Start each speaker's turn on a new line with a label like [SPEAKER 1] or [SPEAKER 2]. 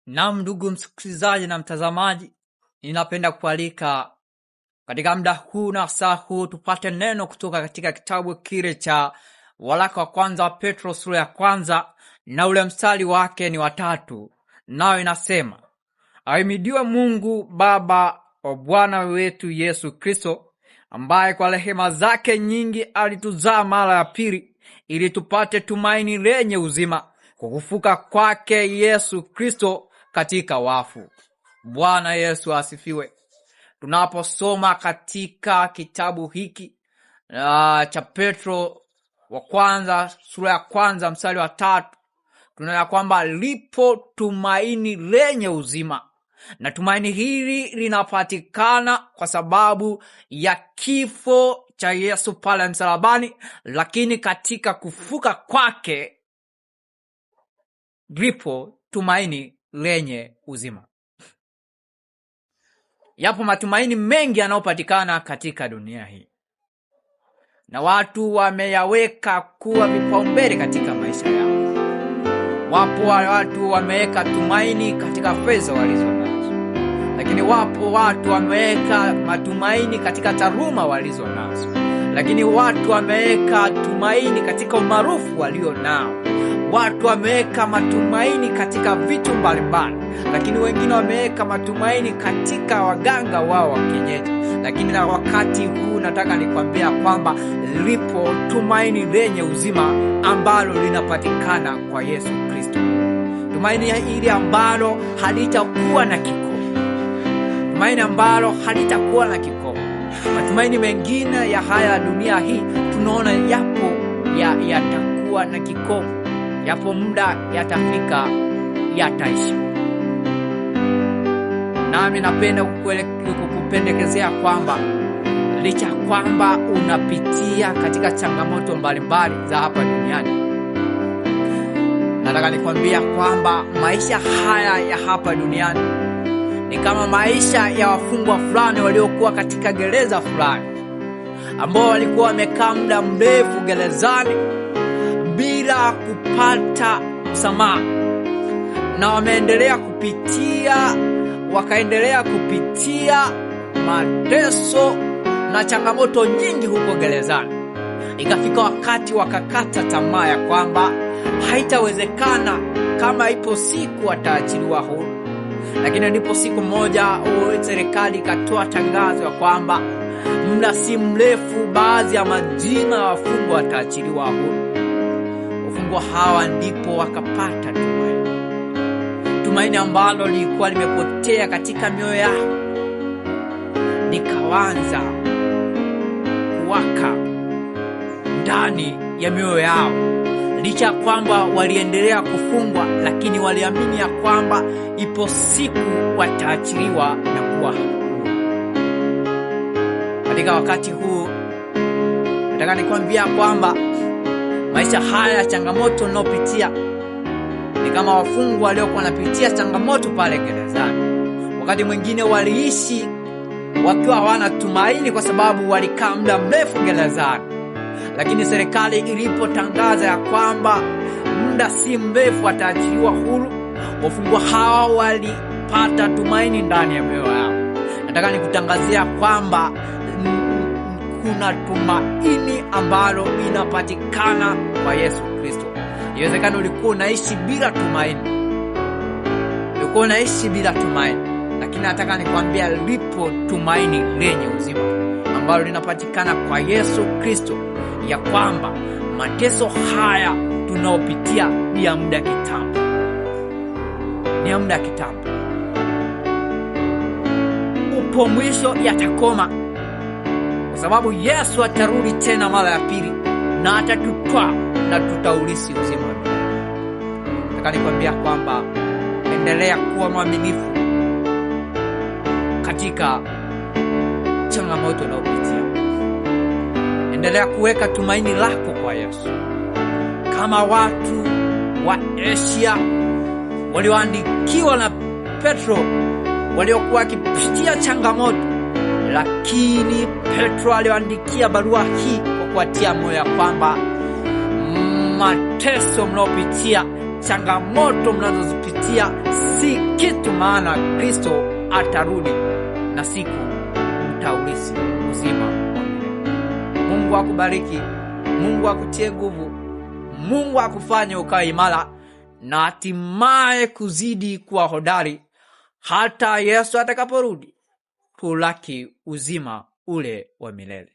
[SPEAKER 1] Naam, ndugu msikilizaji na mtazamaji, ninapenda kualika katika muda huu na saa huu tupate neno kutoka katika kitabu kile cha waraka wa kwanza wa Petro sura ya kwanza na ule mstari wake ni 3. Nao inasema, ahimidiwe Mungu Baba wa Bwana wetu Yesu Kristo, ambaye kwa rehema zake nyingi alituzaa mara ya pili ili tupate tumaini lenye uzima kwa kufufuka kwake Yesu Kristo katika wafu. Bwana Yesu asifiwe. Tunaposoma katika kitabu hiki cha Petro wa kwanza sura ya kwanza mstari wa 3, tunaona kwamba lipo tumaini lenye uzima, na tumaini hili linapatikana kwa sababu ya kifo cha Yesu pale msalabani, lakini katika kufuka kwake lipo tumaini lenye uzima. Yapo matumaini mengi yanayopatikana katika dunia hii, na watu wameyaweka kuwa vipaumbele katika maisha yao. Wapo watu wameweka tumaini katika fedha walizonazo, lakini wapo watu wameweka matumaini katika taaluma walizonazo, lakini watu wameweka tumaini katika umaarufu walionao. Watu wameweka matumaini katika vitu mbalimbali, lakini wengine wameweka matumaini katika waganga wao wa kienyeji. Lakini na wakati huu nataka nikwambia kwamba lipo tumaini lenye uzima ambalo linapatikana kwa Yesu Kristo. Tumaini hili ambalo halitakuwa na kikomo. Tumaini ambalo halitakuwa na kikomo. Matumaini mengine ya haya dunia hii tunaona yapo yatakuwa na kikomo. Yapo muda yatafika, yataisha. Nami napenda kukupendekezea kwamba licha kwamba unapitia katika changamoto mbalimbali za hapa duniani, nataka nikwambia kwamba maisha haya ya hapa duniani ni kama maisha ya wafungwa fulani waliokuwa katika gereza fulani, ambao walikuwa wamekaa muda mrefu gerezani bila kupata msamaha, na wakaendelea kupitia mateso na changamoto nyingi huko gerezani. Ikafika wakati wakakata tamaa ya kwamba haitawezekana, kama ipo siku wataachiliwa huru. Lakini ndipo siku moja serikali ikatoa tangazo ya kwamba muda si mrefu baadhi ya majina ya wafungwa wataachiliwa huru. Wafungwa hawa ndipo wakapata tumaini ambalo lilikuwa limepotea katika mioyo yao, likaanza kuwaka ndani ya mioyo yao. Licha kwamba waliendelea kufungwa, lakini waliamini ya kwamba ipo siku wataachiliwa na kuwa huru. Katika wakati huu nataka nikwambia kwamba maisha haya, changamoto unayopitia ni kama wafungwa waliokuwa wanapitia changamoto pale gerezani. Wakati mwingine waliishi wakiwa hawana tumaini kwa sababu walikaa muda mrefu gerezani, lakini serikali ilipotangaza ya kwamba muda si mrefu wataachiliwa huru, wafungwa hawa walipata tumaini ndani ya mioyo yao. Nataka nikutangazia kwamba kuna tumaini ambalo linapatikana kwa Yesu Kristo. Inawezekana ulikuwa unaishi bila tumaini, lakini nataka nikwambia lipo tumaini lenye uzima ambalo linapatikana kwa Yesu Kristo, ya kwamba mateso haya tunaopitia ni ya muda kitambo. Upo mwisho, yatakoma, kwa sababu Yesu atarudi tena mara ya pili na atatutwaa na tutaulisi uzima. Nataka nikwambia kwamba endelea kuwa mwaminifu katika changamoto unayopitia. Endelea kuweka tumaini lako kwa Yesu. Kama watu wa Asia walioandikiwa na Petro, waliokuwa wakipitia changamoto, lakini Petro aliwaandikia barua hii kwa kuwatia moyo kwamba mateso mnayopitia, changamoto mnazozipitia si maana Kristo atarudi na siku mtaulisi uzima wa milele. Mungu akubariki, Mungu akutie nguvu, Mungu akufanye ukae imara na hatimaye kuzidi kuwa hodari hata Yesu atakaporudi kulaki uzima ule wa milele.